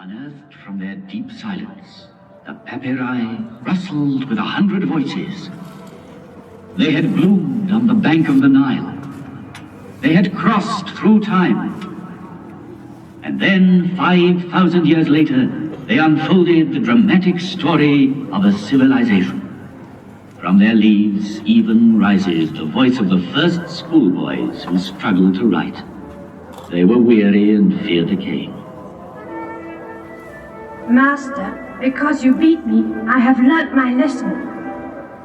Unearthed from their deep silence, the papyri rustled with 100 voices. They had bloomed on the bank of the Nile. They had crossed through time. And then, 5,000 years later, they unfolded the dramatic story of a civilization. From their leaves even rises the voice of the first schoolboys who struggled to write. They were weary and feared the king. Master, because you beat me, I have learnt my lesson.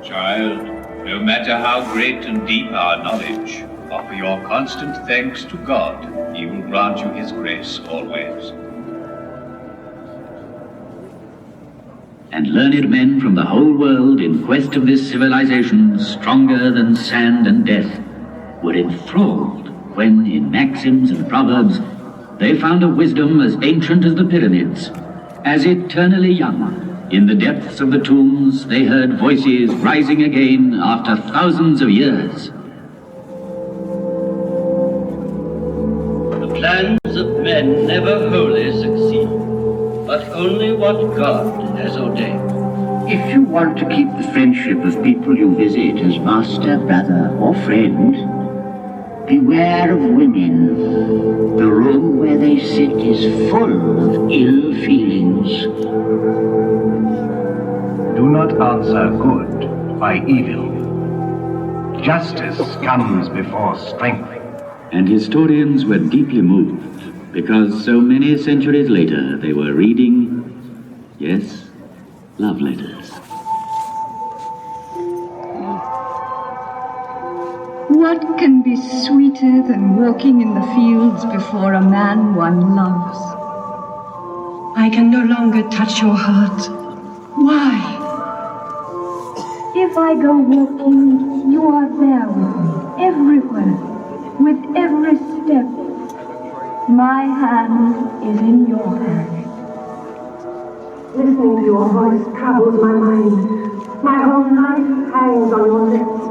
Child, no matter how great and deep our knowledge, offer your constant thanks to God. He will grant you his grace always. And learned men from the whole world in quest of this civilization stronger than sand and death were enthralled when, in maxims and proverbs, they found a wisdom as ancient as the pyramids, as eternally young. In the depths of the tombs, they heard voices rising again after thousands of years. The plans of men never wholly succeed, but only what God has ordained. If you want to keep the friendship of people you visit as master, brother, or friend, beware of women. The room where they sit is full of ill feelings. Do not answer good by evil. Justice comes before strength. And historians were deeply moved, because so many centuries later they were reading, yes, love letters. What can be sweeter than walking in the fields before a man one loves? I can no longer touch your heart. Why? If I go walking, you are there with me, everywhere, with every step. My hand is in your hand. Listening to your voice troubles my mind. My whole life hangs on your lips.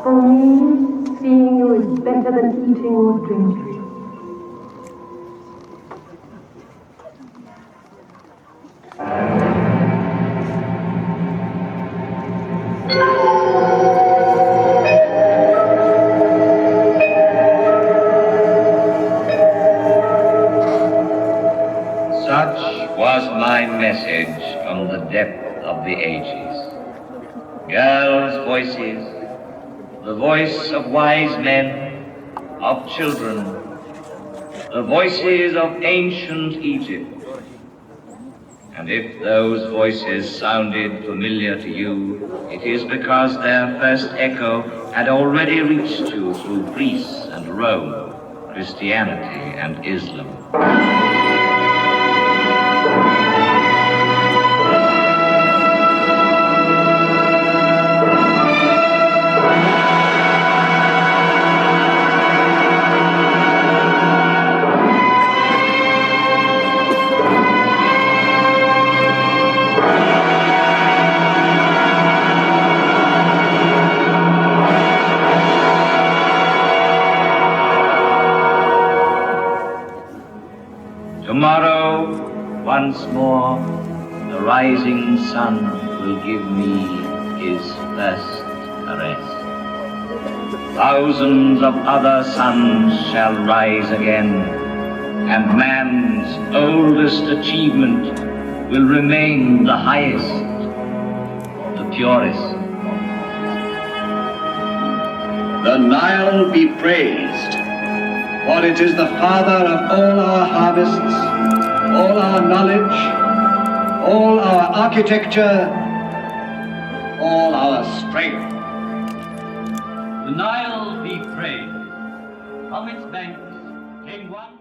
For me, seeing you is better than eating or drinking. Such was my message from the depth of the ages. Girls' voices, the voice of wise men, of children, the voices of ancient Egypt. And if those voices sounded familiar to you, it is because their first echo had already reached you through Greece and Rome, Christianity and Islam. Tomorrow, once more, the rising sun will give me his first caress. Thousands of other suns shall rise again, and man's oldest achievement will remain the highest, the purest. The Nile be praised, for it is the father of all our harvests, all our knowledge, all our architecture, all our strength. The Nile be praised. From its banks came one